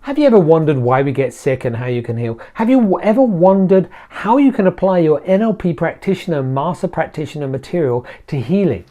Have you ever wondered why we get sick and how you can heal? Have you ever wondered how you can apply your NLP practitioner, master practitioner material to healing?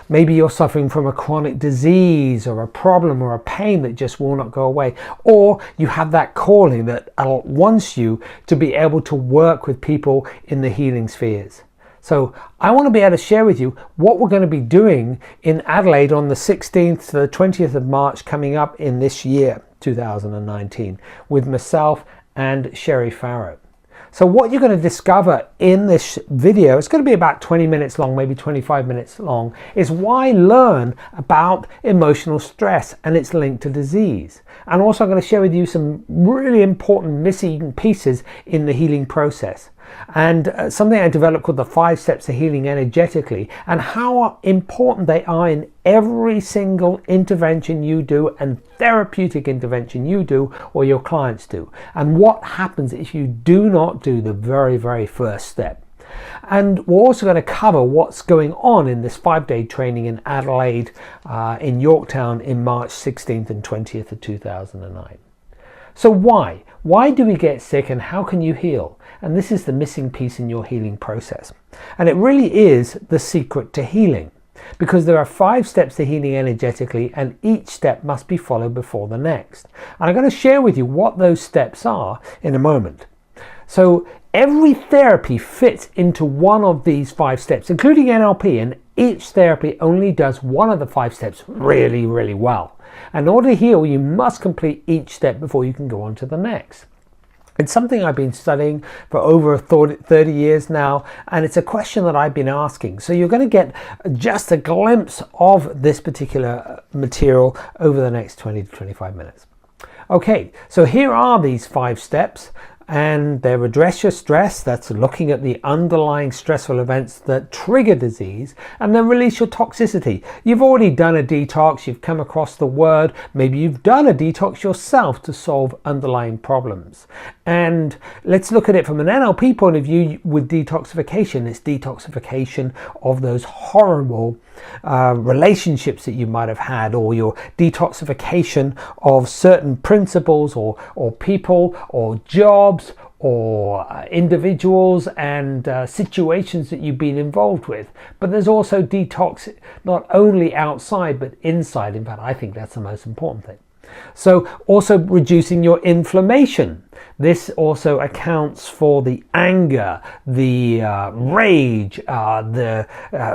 Maybe you're suffering from a chronic disease or a problem or a pain that just will not go away. Or you have that calling that wants you to be able to work with people in the healing spheres. So I want to be able to share with you what we're going to be doing in Adelaide on the 16th to the 20th of March coming up in this year, 2019, with myself and Sherry Farrow. So what you're going to discover in this video, it's going to be about 20 minutes long, maybe 25 minutes long, is why learn about emotional stress and its link to disease. And also I'm going to share with you some really important missing pieces in the healing process. And something I developed called the 5 steps of healing energetically, and how important they are in every single intervention you do and therapeutic intervention you do or your clients do, and what happens if you do not do the very, very first step. And we're also going to cover what's going on in this 5-day training in Adelaide, in Yorktown, in March 16th and 20th of 2009. So why? Why do we get sick and how can you heal? And this is the missing piece in your healing process. And it really is the secret to healing, because there are 5 steps to healing energetically and each step must be followed before the next. And I'm going to share with you what those steps are in a moment. So every therapy fits into one of these 5 steps, including NLP, and each therapy only does one of the 5 steps really, really well. And in order to heal, you must complete each step before you can go on to the next. It's something I've been studying for over 30 years now, and it's a question that I've been asking. So you're going to get just a glimpse of this particular material over the next 20 to 25 minutes. Okay, so here are these 5 steps. And they address your stress, that's looking at the underlying stressful events that trigger disease, and then release your toxicity. You've already done a detox, you've come across the word, maybe you've done a detox yourself to solve underlying problems. And let's look at it from an NLP point of view with detoxification. It's detoxification of those horrible relationships that you might have had, or your detoxification of certain principles or people or jobs or individuals and situations that you've been involved with. But there's also detox not only outside but inside. In fact, I think that's the most important thing. So also reducing your inflammation. This also accounts for the anger, the rage, the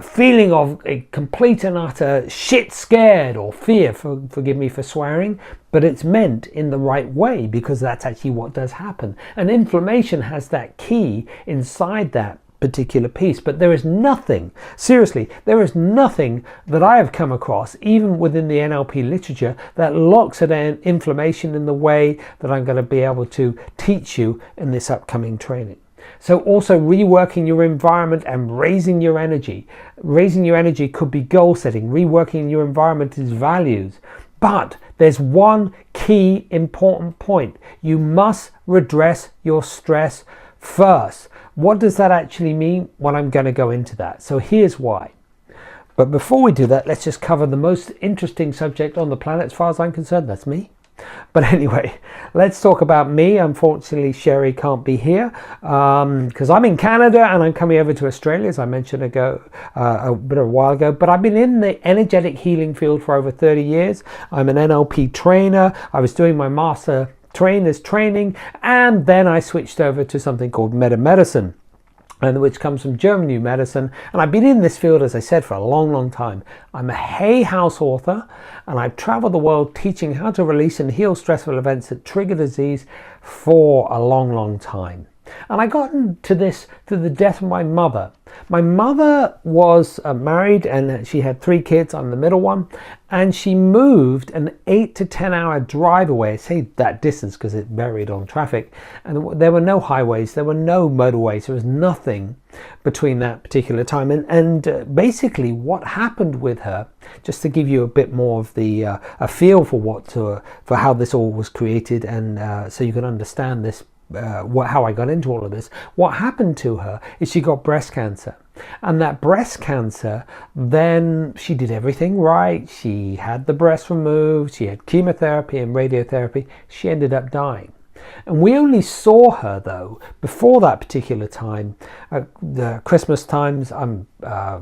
feeling of a complete and utter shit scared or fear, forgive me for swearing, but it's meant in the right way because that's actually what does happen. And inflammation has that key inside that particular piece. But there is nothing, seriously, there is nothing that I have come across, even within the NLP literature, that looks at inflammation in the way that I'm going to be able to teach you in this upcoming training. So also reworking your environment and raising your energy. Raising your energy could be goal setting. Reworking your environment is values. But there's one key important point. You must redress your stress first. What does that actually mean? Well, I'm going to go into that. So here's why. But before we do that, let's just cover the most interesting subject on the planet as far as I'm concerned. That's me. But anyway, let's talk about me. Unfortunately, Sherry can't be here because I'm in Canada and I'm coming over to Australia, as I mentioned a while ago. But I've been in the energetic healing field for over 30 years. I'm an NLP trainer. I was doing my master trainer's training, and then I switched over to something called meta medicine, and which comes from German New Medicine. And I've been in this field, as I said, for a long, long time. I'm a Hay House author, and I've traveled the world teaching how to release and heal stressful events that trigger disease for a long, long time. And I got into this through the death of my mother. My mother was married and she had 3 kids. I'm the middle one. And she moved an 8 to 10 hour drive away. I say that distance because it varied on traffic. And there were no highways, there were no motorways, there was nothing between that particular time. And basically what happened with her, just to give you a bit more of the a feel for how this all was created, and so you can understand this how I got into all of this. What happened to her is she got breast cancer. And that breast cancer, then she did everything right. She had the breast removed. She had chemotherapy and radiotherapy. She ended up dying. And we only saw her, though, before that particular time, the Christmas times. I'm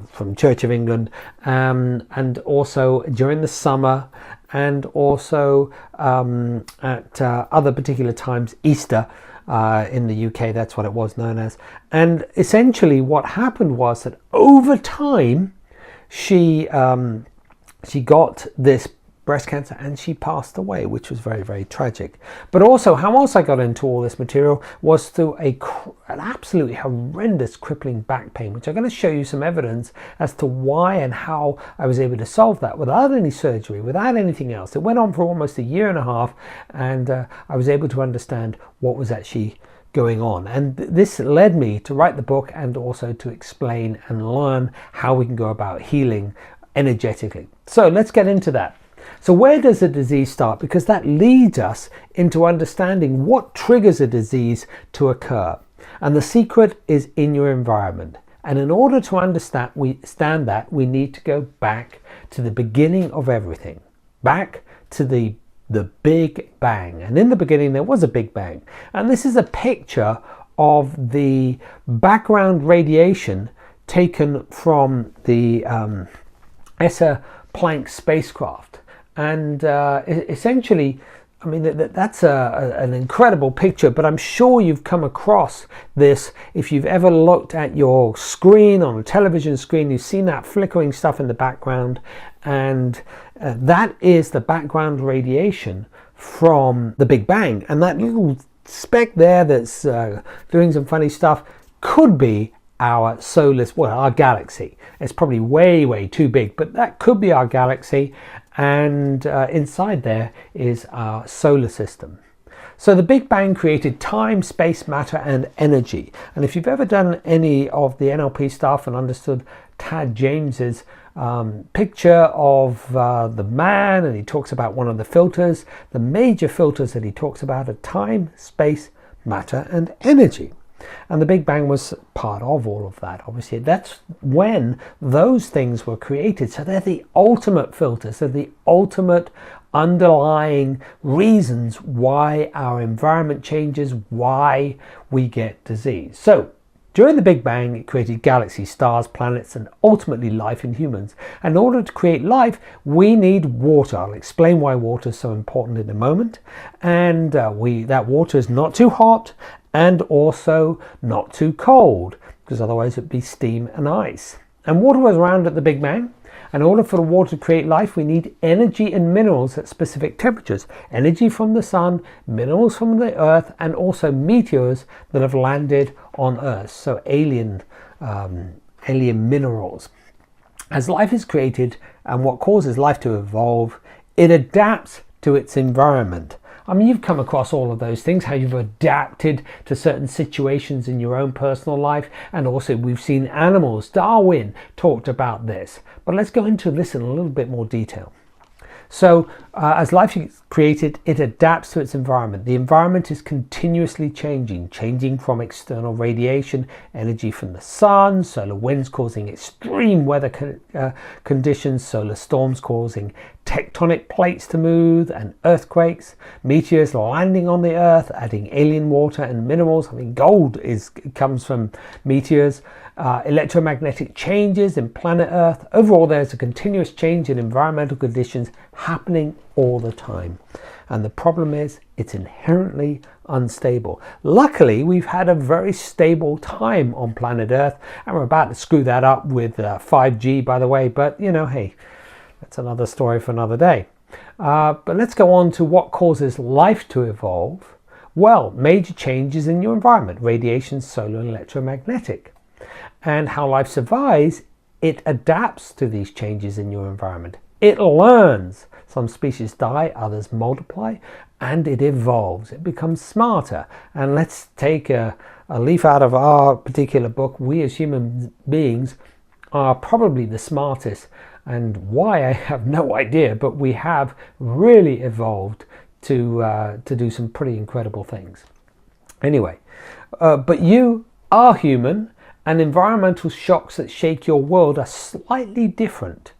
from Church of England, and also during the summer, and also at other particular times, Easter. In the UK, that's what it was known as. And essentially what happened was that over time she got this breast cancer and she passed away, which was very, very tragic. But also how else I got into all this material was through an absolutely horrendous crippling back pain, which I'm going to show you some evidence as to why and how I was able to solve that without any surgery, without anything else. It went on for almost 1.5 years, and I was able to understand what was actually going on. And this led me to write the book and also to explain and learn how we can go about healing energetically. So let's get into that. So where does a disease start? Because that leads us into understanding what triggers a disease to occur. And the secret is in your environment. And in order to understand that, we need to go back to the beginning of everything. Back to the Big Bang. And in the beginning, there was a Big Bang. And this is a picture of the background radiation taken from the ESA Planck spacecraft. And essentially, I mean, that's an incredible picture, but I'm sure you've come across this. If you've ever looked at your screen, on a television screen, you've seen that flickering stuff in the background, and that is the background radiation from the Big Bang. And that little speck there that's doing some funny stuff could be our our galaxy. It's probably way, way too big, but that could be our galaxy. And inside there is our solar system. So the Big Bang created time, space, matter, and energy. And if you've ever done any of the NLP stuff and understood Tad James's picture of the man, and he talks about one of the filters, the major filters that he talks about are time, space, matter, and energy. And the Big Bang was part of all of that. Obviously, that's when those things were created. So they're the ultimate filters. They're the ultimate underlying reasons why our environment changes, why we get disease. So during the Big Bang, it created galaxies, stars, planets, and ultimately life in humans. And in order to create life, we need water. I'll explain why water is so important in a moment. And that water is not too hot and also not too cold, because otherwise it'd be steam and ice. And water was around at the Big Bang. In order for the water to create life, we need energy and minerals at specific temperatures. Energy from the sun, minerals from the earth, and also meteors that have landed on Earth. So alien minerals. As life is created, and what causes life to evolve, it adapts to its environment. I mean, you've come across all of those things, how you've adapted to certain situations in your own personal life. And also we've seen animals. Darwin talked about this. But let's go into this in a little bit more detail. So as life is created, it adapts to its environment. The environment is continuously changing from external radiation, energy from the sun, solar winds causing extreme weather conditions, solar storms causing tectonic plates to move and earthquakes, meteors landing on the earth, adding alien water and minerals. I mean, gold comes from meteors. Electromagnetic changes in planet Earth. Overall, there's a continuous change in environmental conditions happening all the time. And the problem is it's inherently unstable. Luckily, we've had a very stable time on planet Earth, and we're about to screw that up with 5G, by the way. But, you know, hey, that's another story for another day. But let's go on to what causes life to evolve. Well, major changes in your environment, radiation, solar, and electromagnetic. And how life survives, it adapts to these changes in your environment. It learns. Some species die, others multiply, and it evolves. It becomes smarter. And let's take a leaf out of our particular book. We as human beings are probably the smartest. And why, I have no idea, but we have really evolved to do some pretty incredible things. Anyway, but you are human, and environmental shocks that shake your world are slightly different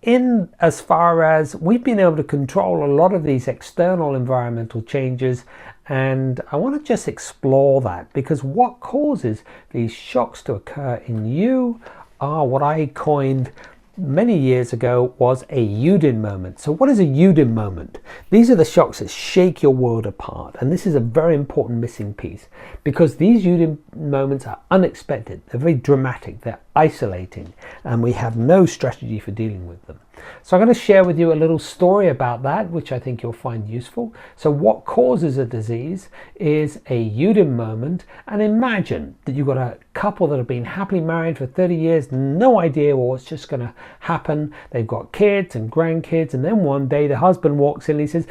in as far as we've been able to control a lot of these external environmental changes. And I want to just explore that, because what causes these shocks to occur in you are what I coined many years ago was a UDIN moment. So what is a UDIN moment? These are the shocks that shake your world apart, and this is a very important missing piece, because these UDIN moments are unexpected, they're very dramatic, they're isolating, and we have no strategy for dealing with them. So I'm going to share with you a little story about that, which I think you'll find useful. So what causes a disease is a UDIN moment, and imagine that you've got a couple that have been happily married for 30 years, no idea what's just going to happen. They've got kids and grandkids, and then one day the husband walks in and he says,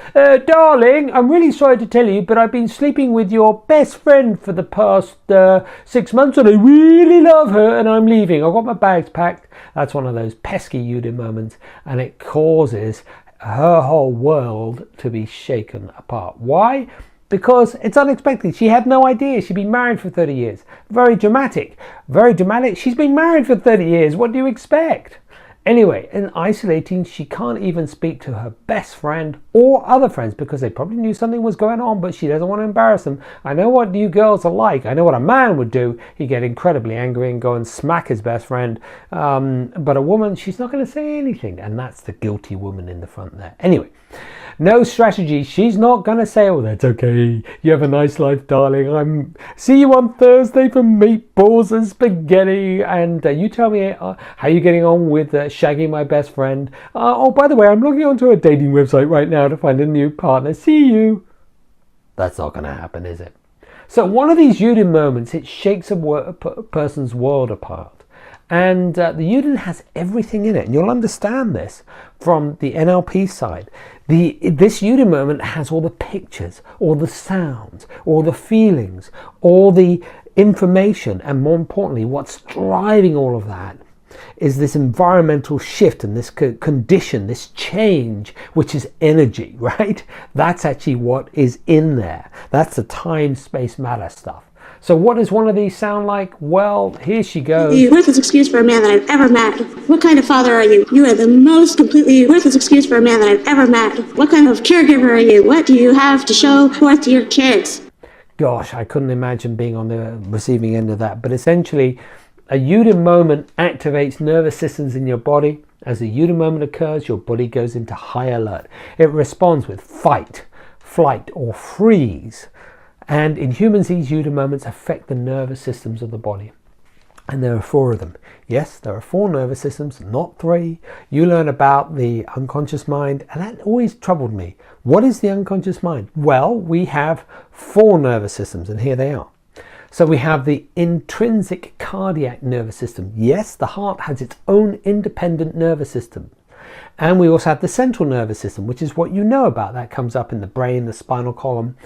darling, I'm really sorry to tell you, but I've been sleeping with your best friend for the past 6 months, and I really love her, and I'm leaving. I've got my bags packed. That's one of those pesky UDIN moments, and it causes her whole world to be shaken apart. Why? Because it's unexpected. She had no idea. She'd been married for 30 years. Very dramatic. Very dramatic. She's been married for 30 years. What do you expect? Anyway, in isolating, she can't even speak to her best friend or other friends because they probably knew something was going on, but she doesn't want to embarrass them. I know what you girls are like. I know what a man would do. He'd get incredibly angry and go and smack his best friend. But a woman, she's not going to say anything. And that's the guilty woman in the front there. Anyway, no strategy. She's not going to say, oh, that's okay. You have a nice life, darling. See you on Thursday for meatballs and spaghetti. And you tell me how you're getting on with shagging my best friend. Oh, by the way, I'm logging onto a dating website right now to find a new partner. See you. That's not going to happen, is it? So one of these UDIN moments, it shakes a person's world apart. And the UDIN has everything in it, and you'll understand this from the NLP side. This UDIN moment has all the pictures, all the sounds, all the feelings, all the information, and more importantly, what's driving all of that is this environmental shift and this condition, this change, which is energy, right? That's actually what is in there. That's the time, space, matter stuff. So what does one of these sound like? Well, here she goes. The worthless excuse for a man that I've ever met. What kind of father are you? You are the most completely worthless excuse for a man that I've ever met. What kind of caregiver are you? What do you have to show forth to your kids? Gosh, I couldn't imagine being on the receiving end of that. But essentially, a UDIN moment activates nervous systems in your body. As a UDIN moment occurs, your body goes into high alert. It responds with fight, flight, or freeze. And in humans, these UDIN moments affect the nervous systems of the body. And there are 4 of them. Yes, there are 4 nervous systems, not 3. You learn about the unconscious mind, and that always troubled me. What is the unconscious mind? Well, we have 4 nervous systems, and here they are. So we have the intrinsic cardiac nervous system. Yes, the heart has its own independent nervous system. And we also have the central nervous system, which is what you know about. That comes up in the brain, the spinal column,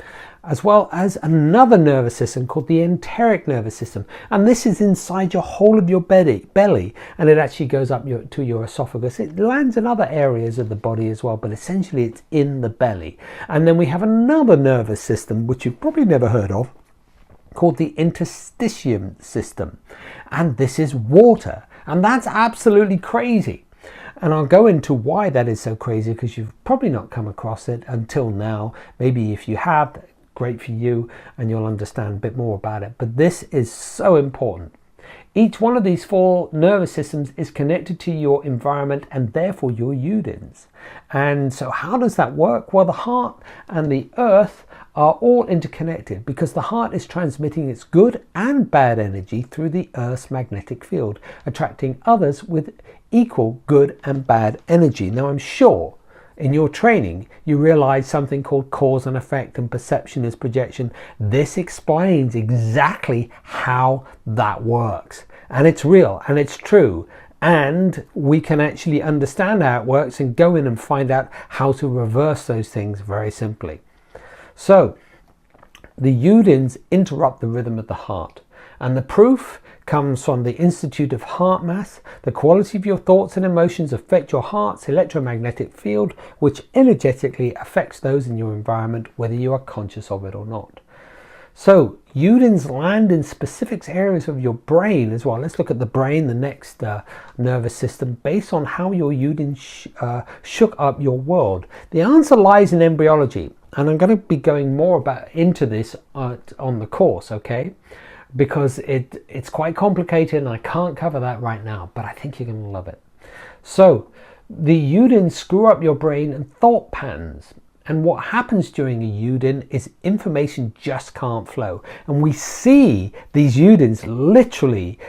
as well as another nervous system called the enteric nervous system. And this is inside your whole of your belly, and it actually goes up to your esophagus. It lands in other areas of the body as well, but essentially it's in the belly. And then we have another nervous system, which you've probably never heard of, called the interstitium system. And this is water. And that's absolutely crazy. And I'll go into why that is so crazy, because you've probably not come across it until now. Maybe if you have, great for you, and you'll understand a bit more about it. But this is so important. Each one of these 4 nervous systems is connected to your environment and therefore your UDINs. And so how does that work? Well, the heart and the earth are all interconnected because the heart is transmitting its good and bad energy through the Earth's magnetic field, attracting others with equal good and bad energy. Now, I'm sure in your training you realize something called cause and effect, and perception is projection. This explains exactly how that works, and it's real and it's true. And we can actually understand how it works and go in and find out how to reverse those things very simply. So the UDINs interrupt the rhythm of the heart, and the proof comes from the Institute of Heart Math. The quality of your thoughts and emotions affect your heart's electromagnetic field, which energetically affects those in your environment, whether you are conscious of it or not. So UDINs land in specific areas of your brain as well. Let's look at the brain, the next nervous system, based on how your UDIN shook up your world. The answer lies in embryology, and I'm going to be going more into this on the course, okay? Because it's quite complicated and I can't cover that right now, but I think you're going to love it. So the UDINs screw up your brain and thought patterns. And what happens during a UDIN is information just can't flow. And we see these UDINs literally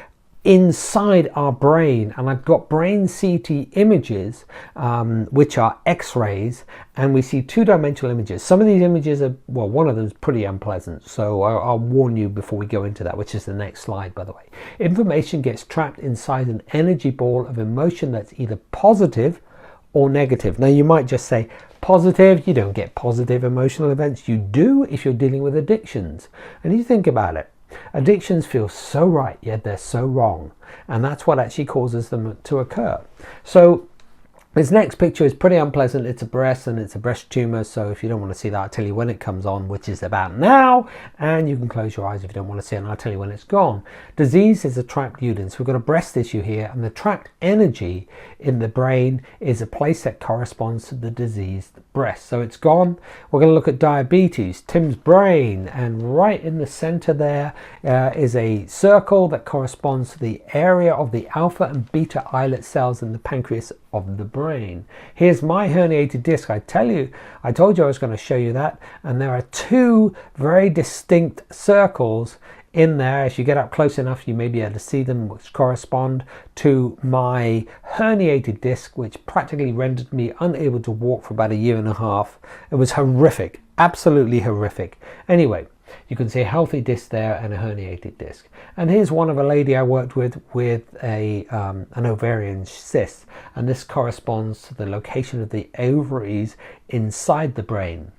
inside our brain. And I've got brain CT images, which are X-rays, and we see two-dimensional images. Some of these images are, well, one of them is pretty unpleasant. So I'll warn you before we go into that, which is the next slide, by the way. Information gets trapped inside an energy ball of emotion that's either positive or negative. Now you might just say, positive, you don't get positive emotional events. You do if you're dealing with addictions. And you think about it, addictions feel so right, yet they're so wrong. And that's what actually causes them to occur. So this next picture is pretty unpleasant. It's a breast and it's a breast tumor. So if you don't want to see that, I'll tell you when it comes on, which is about now. And you can close your eyes if you don't want to see it, and I'll tell you when it's gone. Disease is a trapped UDIN. So we've got a breast issue here, and the trapped energy in the brain is a place that corresponds to the diseased breast. So it's gone. We're going to look at diabetes, Tim's brain, and right in the center there is a circle that corresponds to the area of the alpha and beta islet cells in the pancreas of the brain. Here's my herniated disc. I told you I was going to show you that, and there are two very distinct circles in there. As you get up close enough, you may be able to see them, which correspond to my herniated disc, which practically rendered me unable to walk for about 1.5 years. It was horrific, absolutely horrific. Anyway, you can see a healthy disc there and a herniated disc. And here's one of a lady I worked with an ovarian cyst, and this corresponds to the location of the ovaries inside the brain.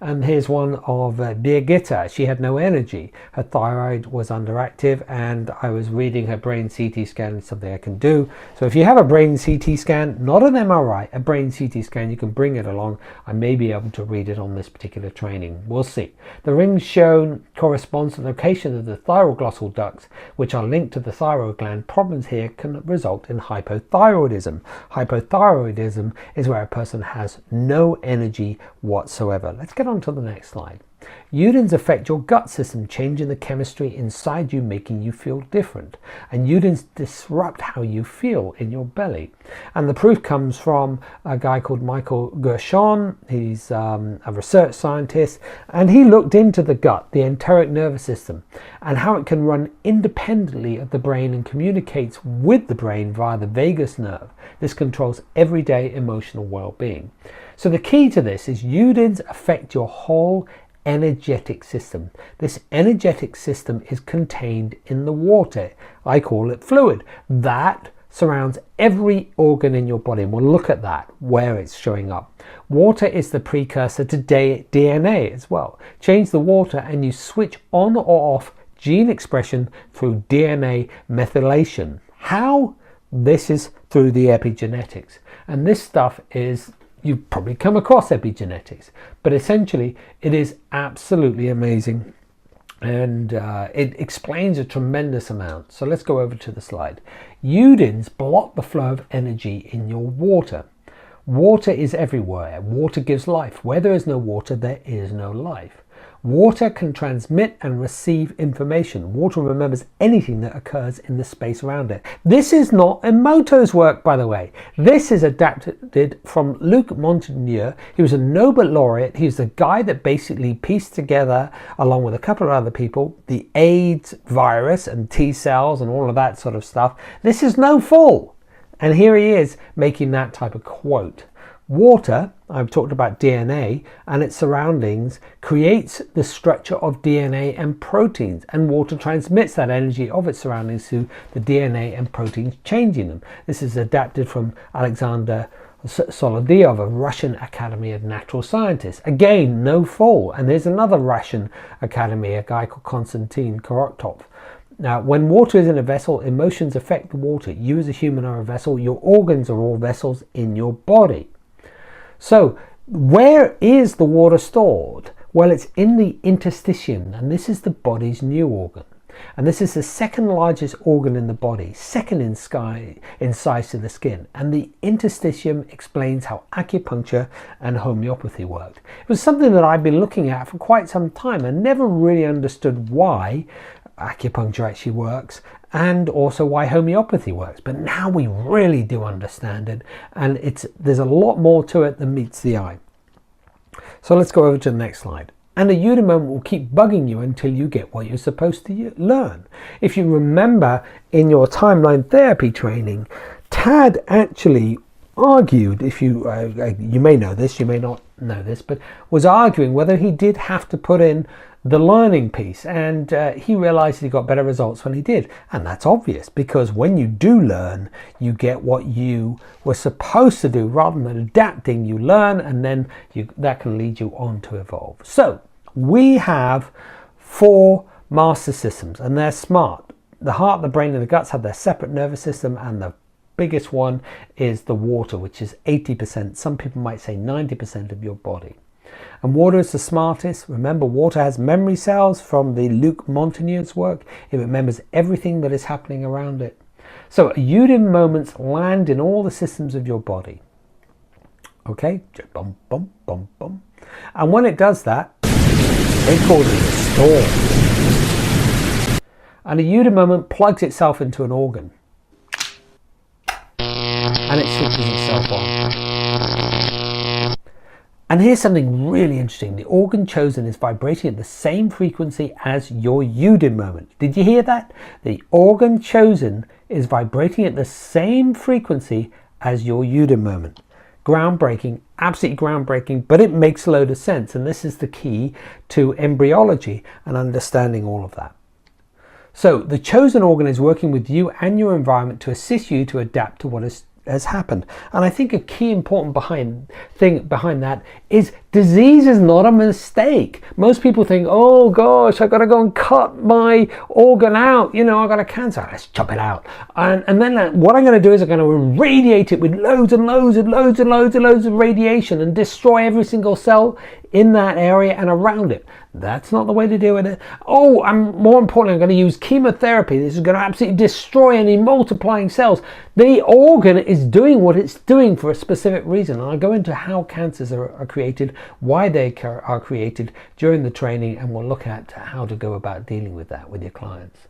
And here's one of Birgitta. She had no energy. Her thyroid was underactive, and I was reading her brain CT scan. It's something I can do. So if you have a brain CT scan, not an MRI, a brain CT scan, you can bring it along. I may be able to read it on this particular training. We'll see. The rings shown corresponds to the location of the thyroglossal ducts, which are linked to the thyroid gland. Problems here can result in hypothyroidism. Hypothyroidism is where a person has no energy whatsoever. Let's get on to the next slide. UDINs affect your gut system, changing the chemistry inside you, making you feel different. And UDINs disrupt how you feel in your belly. And the proof comes from a guy called Michael Gershon. He's a research scientist, and he looked into the gut, the enteric nervous system, and how it can run independently of the brain and communicates with the brain via the vagus nerve. This controls everyday emotional well-being. So the key to this is UDINs affect your whole energetic system. This energetic system is contained in the water. I call it fluid. That surrounds every organ in your body, and we'll look at that, where it's showing up. Water is the precursor to DNA as well. Change the water and you switch on or off gene expression through DNA methylation. How? This is through the epigenetics. And this stuff is, you've probably come across epigenetics, but essentially it is absolutely amazing, and it explains a tremendous amount. So let's go over to the slide. UDINs block the flow of energy in your water. Water is everywhere. Water gives life. Where there is no water, there is no life. Water can transmit and receive information. Water remembers anything that occurs in the space around it. This is not Emoto's work, by the way. This is adapted from Luc Montagnier. He was a Nobel laureate. He's the guy that basically pieced together, along with a couple of other people, the AIDS virus and T cells and all of that sort of stuff. This is no fool. And here he is making that type of quote. Water, I've talked about DNA and its surroundings, creates the structure of DNA and proteins, and water transmits that energy of its surroundings to the DNA and proteins, changing them. This is adapted from Alexander Solovyov of Russian Academy of Natural Scientists. Again, no fool. And there's another Russian academy, a guy called Konstantin Korotkov. Now, when water is in a vessel, emotions affect the water. You as a human are a vessel. Your organs are all vessels in your body. So where is the water stored? Well, it's in the interstitium, and this is the body's new organ. And this is the second largest organ in the body, second in size to the skin. And the interstitium explains how acupuncture and homeopathy worked. It was something that I've been looking at for quite some time and never really understood why acupuncture actually works and also why homeopathy works. But now we really do understand it, and there's a lot more to it than meets the eye. So let's go over to the next slide. And a UDIN moment will keep bugging you until you get what you're supposed to learn. If you remember in your timeline therapy training, Tad actually argued, if you may know this, you may not know this, but was arguing whether he did have to put in the learning piece, and he realized he got better results when he did. And that's obvious, because when you do learn, you get what you were supposed to do. Rather than adapting, you learn, and then that can lead you on to evolve. So we have 4 master systems, and they're smart. The heart, the brain, and the guts have their separate nervous system, and the biggest one is the water, which is 80%, some people might say 90% of your body. And water is the smartest. Remember, water has memory cells from the Luc Montagnier's work. It remembers everything that is happening around it. So UDIN moments land in all the systems of your body. Okay, bum, bum, bum, bum. And when it does that, they call it a storm. And a UDIN moment plugs itself into an organ, and it switches itself on. And here's something really interesting. The organ chosen is vibrating at the same frequency as your UDIN moment. Did you hear that? The organ chosen is vibrating at the same frequency as your UDIN moment. Groundbreaking, absolutely groundbreaking, but it makes a load of sense. And this is the key to embryology and understanding all of that. So the chosen organ is working with you and your environment to assist you to adapt to what has happened. And I think a key important thing behind that is disease is not a mistake. Most people think, oh gosh, I got to go and cut my organ out, I got a cancer, let's chop it out, and then what I'm going to do is I'm going to irradiate it with loads and loads and loads and loads and loads of radiation and destroy every single cell in that area and around it. That's not the way to deal with it. Oh, more importantly, I'm going to use chemotherapy. This is going to absolutely destroy any multiplying cells. The organ is doing what it's doing for a specific reason. And I'll go into how cancers are created, why they are created during the training, and we'll look at how to go about dealing with that with your clients.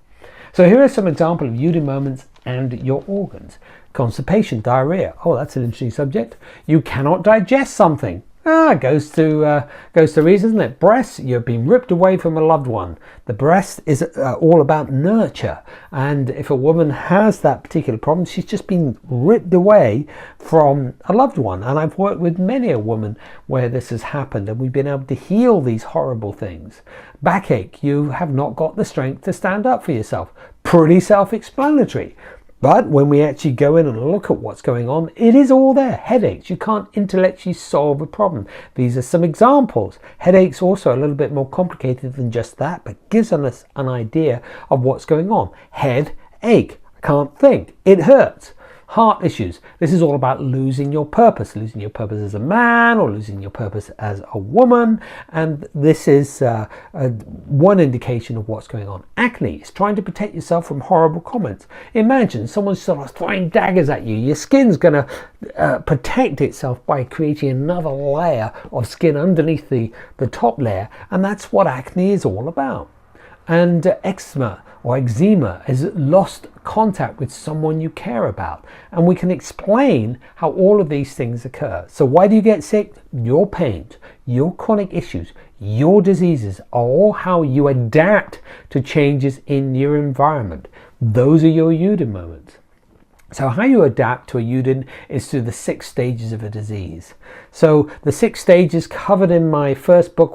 So here are some examples of UDIN moments and your organs. Constipation, diarrhea. Oh, that's an interesting subject. You cannot digest something. Goes to reason, isn't it? Breasts, you've been ripped away from a loved one. The breast is all about nurture, and if a woman has that particular problem, she's just been ripped away from a loved one. And I've worked with many a woman where this has happened, and we've been able to heal these horrible things. Backache, you have not got the strength to stand up for yourself. Pretty self-explanatory. But when we actually go in and look at what's going on, it is all there. Headaches, you can't intellectually solve a problem. These are some examples. Headaches also a little bit more complicated than just that, but gives us an idea of what's going on. Head ache, I can't think, it hurts. Heart issues, this is all about losing your purpose as a man or losing your purpose as a woman, and this is one indication of what's going on. Acne is trying to protect yourself from horrible comments. Imagine someone sort of throwing daggers at you. Your skin's going to protect itself by creating another layer of skin underneath the top layer, and that's what acne is all about. And eczema or eczema has lost contact with someone you care about. And we can explain how all of these things occur. So why do you get sick? Your pain, your chronic issues, your diseases are all how you adapt to changes in your environment. Those are your UDIN moments. So how you adapt to a UDIN is through the 6 stages of a disease. So the 6 stages covered in my first book,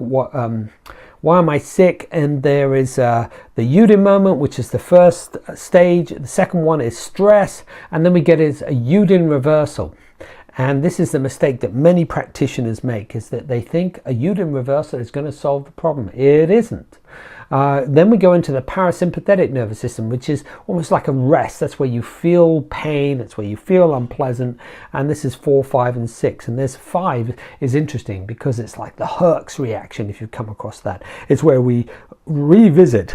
Why Am I Sick? And there is the UDIN moment, which is the first stage. The second one is stress. And then we get is a UDIN reversal. And this is the mistake that many practitioners make, is that they think a UDIN reversal is going to solve the problem. It isn't. Then we go into the parasympathetic nervous system, which is almost like a rest. That's where you feel pain, that's where you feel unpleasant, and this is 4, 5, and 6. And this 5 is interesting because it's like the Herx reaction, if you've come across that. It's where we revisit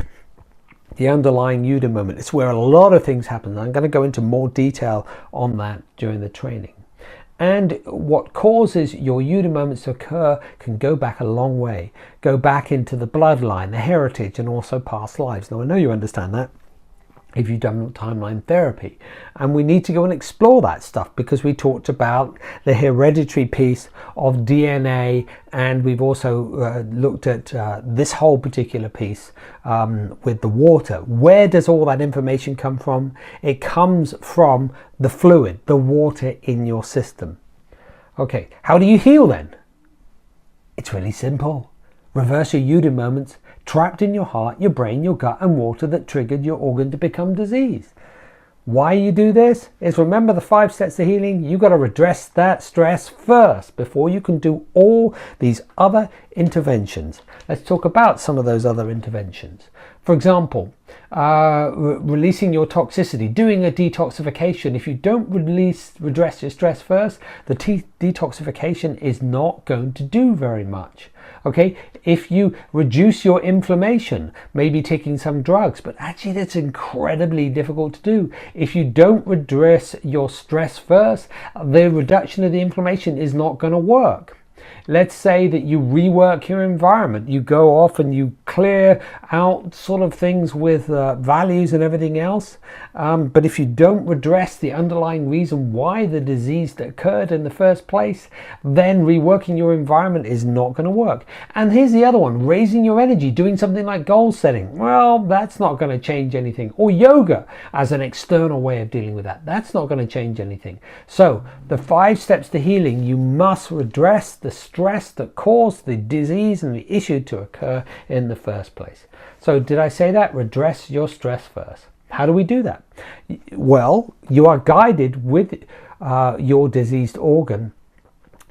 the underlying UDIN moment. It's where a lot of things happen. I'm going to go into more detail on that during the training. And what causes your UDIN moments to occur can go back a long way. Go back into the bloodline, the heritage, and also past lives. Now, I know you understand that if you've done timeline therapy. And we need to go and explore that stuff because we talked about the hereditary piece of DNA, and we've also looked at this whole particular piece with the water. Where does all that information come from? It comes from the fluid, the water in your system. Okay, how do you heal then? It's really simple. Reverse your UDIN moments trapped in your heart, your brain, your gut, and water that triggered your organ to become diseased. Why you do this is, remember the 5 steps to healing. You got to redress that stress first before you can do all these other interventions. Let's talk about some of those other interventions. For example, releasing your toxicity, doing a detoxification. If you don't redress your stress first, the detoxification is not going to do very much. Okay, if you reduce your inflammation, maybe taking some drugs, but actually that's incredibly difficult to do. If you don't redress your stress first, the reduction of the inflammation is not going to work. Let's say that you rework your environment. You go off and you clear out sort of things with values and everything else. But if you don't redress the underlying reason why the disease occurred in the first place, then reworking your environment is not going to work. And here's the other one, raising your energy, doing something like goal setting. Well, that's not going to change anything. Or yoga as an external way of dealing with that. That's not going to change anything. So the 5 steps to healing, you must redress the stress that caused the disease and the issue to occur in the first place. So did I say that? Redress your stress first. How do we do that? Well, you are guided with your diseased organ.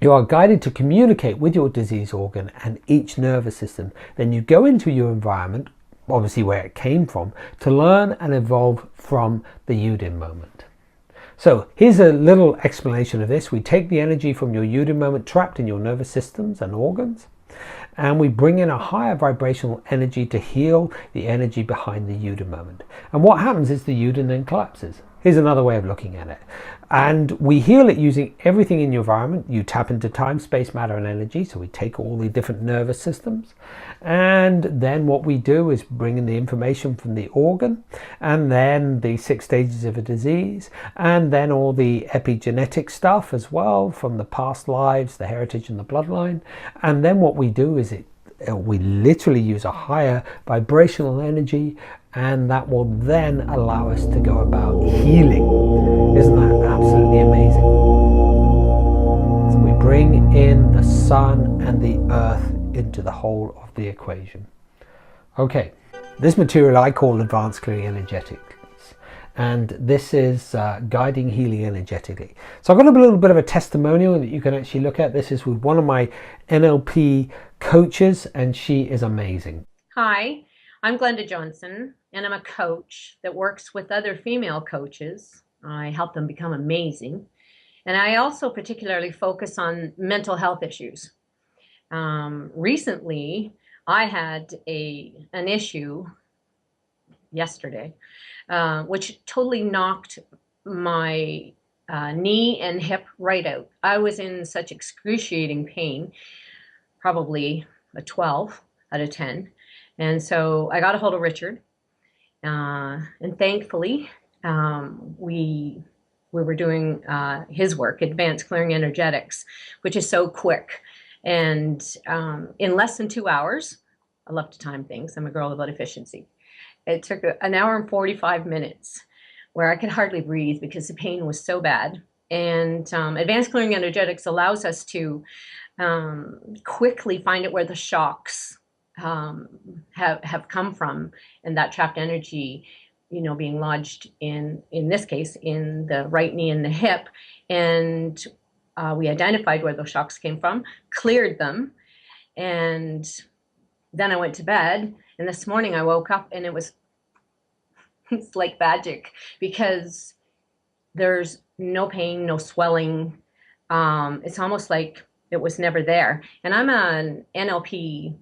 You are guided to communicate with your diseased organ and each nervous system. Then you go into your environment, obviously where it came from, to learn and evolve from the UDIN moment. So here's a little explanation of this. We take the energy from your UDIN moment trapped in your nervous systems and organs, and we bring in a higher vibrational energy to heal the energy behind the UDIN moment. And what happens is the UDIN then collapses. Here's another way of looking at it. And we heal it using everything in your environment. You tap into time, space, matter, and energy. So we take all the different nervous systems. And then what we do is bring in the information from the organ, and then the 6 stages of a disease, and then all the epigenetic stuff as well from the past lives, the heritage, and the bloodline. And then what we do is we literally use a higher vibrational energy, and that will then allow us to go about healing. Isn't that absolutely amazing? So we bring in the sun and the earth into the whole of the equation. Okay, this material I call advanced clearing energetics, and this is guiding healing energetically. So I've got a little bit of a testimonial that you can actually look at. This is with one of my NLP coaches, and she is amazing. Hi, I'm Glenda Johnson, and I'm a coach that works with other female coaches. I help them become amazing. And I also particularly focus on mental health issues. Recently, I had an issue yesterday, which totally knocked my knee and hip right out. I was in such excruciating pain, probably a 12 out of 10. And so I got a hold of Richard, and thankfully we were doing his work, Advanced Clearing Energetics, which is so quick. And in less than 2 hours, I love to time things. I'm a girl about efficiency. It took an hour and 45 minutes where I could hardly breathe because the pain was so bad. And Advanced Clearing Energetics allows us to quickly find out where the shocks have come from, and that trapped energy, being lodged in this case in the right knee and the hip. And we identified where those shocks came from, cleared them, and then I went to bed, and this morning I woke up and it's like magic, because there's no pain, no swelling. It's almost like it was never there. And I'm an NLP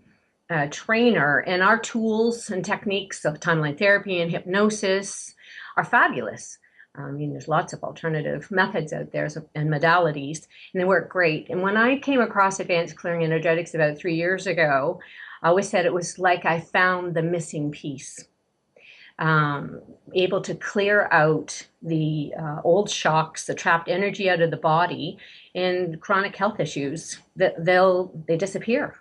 trainer, and our tools and techniques of timeline therapy and hypnosis are fabulous. I mean, there's lots of alternative methods out there and modalities, and they work great. And when I came across advanced clearing energetics about 3 years ago, I always said it was like I found the missing piece. Able to clear out the old shocks, the trapped energy out of the body, and chronic health issues, that they disappear,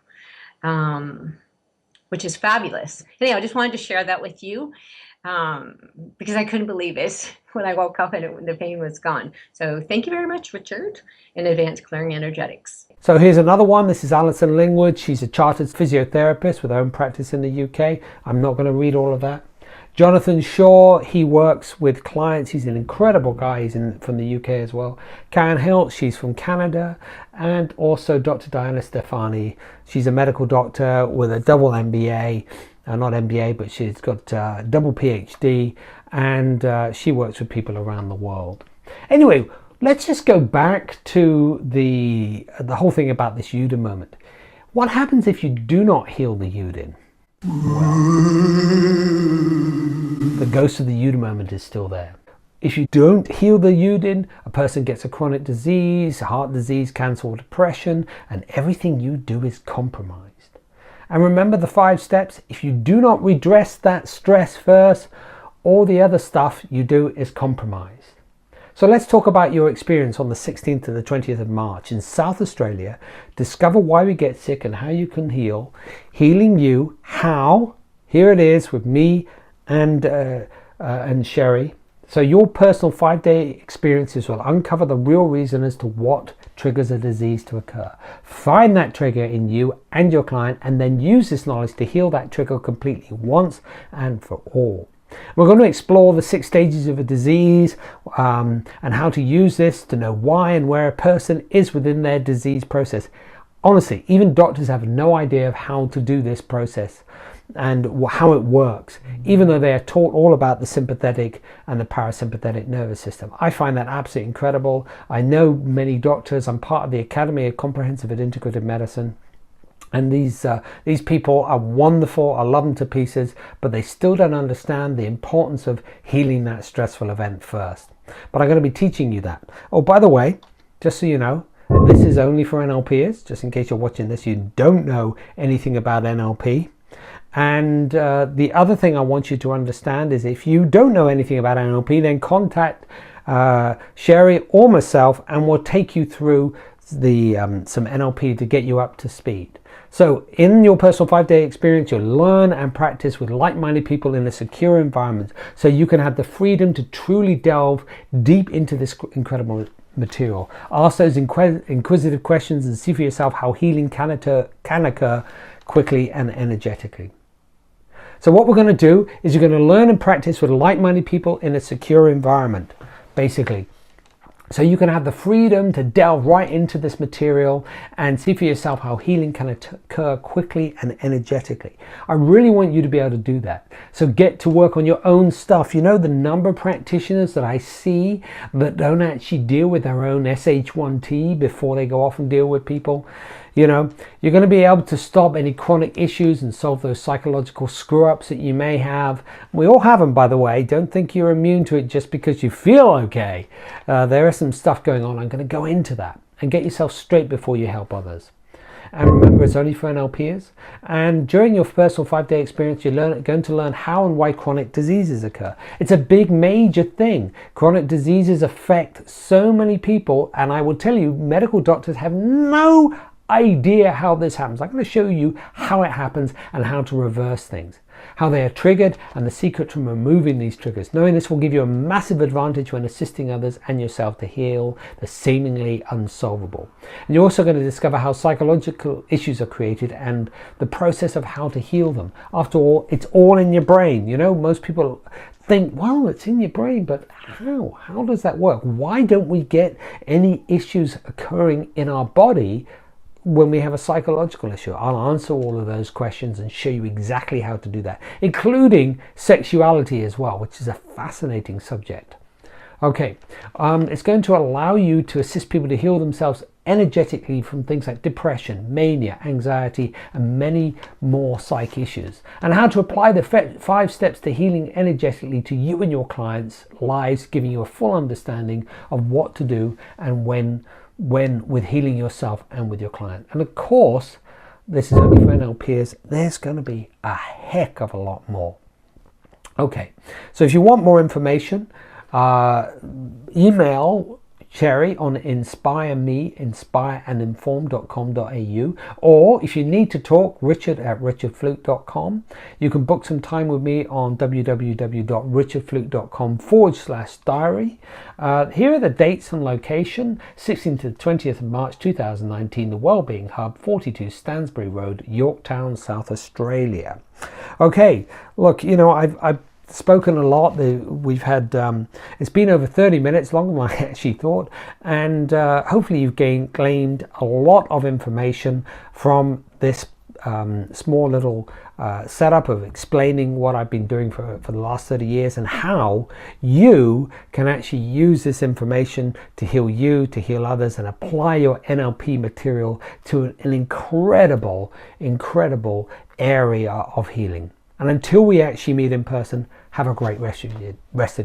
which is fabulous. Anyway, I just wanted to share that with you, because I couldn't believe it when I woke up and the pain was gone. So thank you very much, Richard, in Advanced Clearing Energetics. So here's another one. This is Alison Lingwood. She's a chartered physiotherapist with her own practice in the UK. I'm not going to read all of that. Jonathan Shaw, he works with clients. He's an incredible guy. He's from the UK as well. Karen Hilts, she's from Canada. And also Dr. Diana Stefani. She's a medical doctor with a double MBA. Not MBA, but she's got a double PhD. And she works with people around the world. Anyway, let's just go back to the whole thing about this UDIN moment. What happens if you do not heal the UDIN? The ghost of the UDIN moment is still there. If you don't heal the UDIN, a person gets a chronic disease, heart disease, cancer, or depression, and everything you do is compromised. And remember the 5 steps. If you do not redress that stress first, all the other stuff you do is compromised. So let's talk about your experience on the 16th to the 20th of March in South Australia. Discover why we get sick and how you can heal. Healing you, how? Here it is with me and Sherry. So your personal 5-day experiences will uncover the real reason as to what triggers a disease to occur. Find that trigger in you and your client, and then use this knowledge to heal that trigger completely once and for all. We're going to explore the 6 stages of a disease and how to use this to know why and where a person is within their disease process. Honestly, even doctors have no idea of how to do this process and how it works, even though they are taught all about the sympathetic and the parasympathetic nervous system. I find that absolutely incredible. I know many doctors. I'm part of the Academy of Comprehensive and Integrative Medicine. And these people are wonderful. I love them to pieces, but they still don't understand the importance of healing that stressful event first. But I'm going to be teaching you that. Oh, by the way, just so you know, this is only for NLPers, just in case you're watching this, you don't know anything about NLP. And the other thing I want you to understand is if you don't know anything about NLP, then contact Sherry or myself, and we'll take you through the some NLP to get you up to speed. So in your personal 5-day experience, you'll learn and practice with like-minded people in a secure environment, so you can have the freedom to truly delve deep into this incredible material. Ask those inquisitive questions and see for yourself how healing can occur quickly and energetically. So what we're going to do is you're going to learn and practice with like-minded people in a secure environment, basically. So you can have the freedom to delve right into this material and see for yourself how healing can occur quickly and energetically. I really want you to be able to do that. So get to work on your own stuff. You know, the number of practitioners that I see that don't actually deal with their own SH1T before they go off and deal with people. You know, you're going to be able to stop any chronic issues and solve those psychological screw-ups that you may have. We all have them, by the way. Don't think you're immune to it just because you feel okay. There is some stuff going on. I'm going to go into that and get yourself straight before you help others. And remember, it's only for NLPers. And during your personal 5-day experience, you're going to learn how and why chronic diseases occur. It's a big, major thing. Chronic diseases affect so many people. And I will tell you, medical doctors have no idea how this happens. I'm going to show you how it happens and how to reverse things, how they are triggered, and the secret to removing these triggers. Knowing this will give you a massive advantage when assisting others and yourself to heal the seemingly unsolvable. And you're also going to discover how psychological issues are created and the process of how to heal them. After all, it's all in your brain. You know, most people think, well, it's in your brain, but how? How does that work? Why don't we get any issues occurring in our body when we have a psychological issue. I'll answer all of those questions and show you exactly how to do that, including sexuality as well, which is a fascinating subject. Okay, it's going to allow you to assist people to heal themselves energetically from things like depression, mania, anxiety, and many more psych issues, and how to apply the 5 steps to healing energetically to you and your clients' lives, giving you a full understanding of what to do and when with healing yourself and with your client. And of course, this is only for NLPers. There's going to be a heck of a lot more. Okay, so if you want more information, email Cherry on inspireandinform.com.au, or if you need to talk, richard@richardflook.com. You can book some time with me on www.richardflook.com/diary. Here are the dates and location: 16th to the 20th of March 2019, the Wellbeing Hub, 42 Stansbury Road, Yorktown, South Australia. Okay, look, you know, I've spoken a lot. We've had it's been over 30 minutes, longer than I actually thought, and hopefully you've gained a lot of information from this small little setup of explaining what I've been doing for the last 30 years and how you can actually use this information to heal you, to heal others, and apply your NLP material to an incredible area of healing. And until we actually meet in person, have a great rest of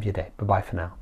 your day. Bye-bye for now.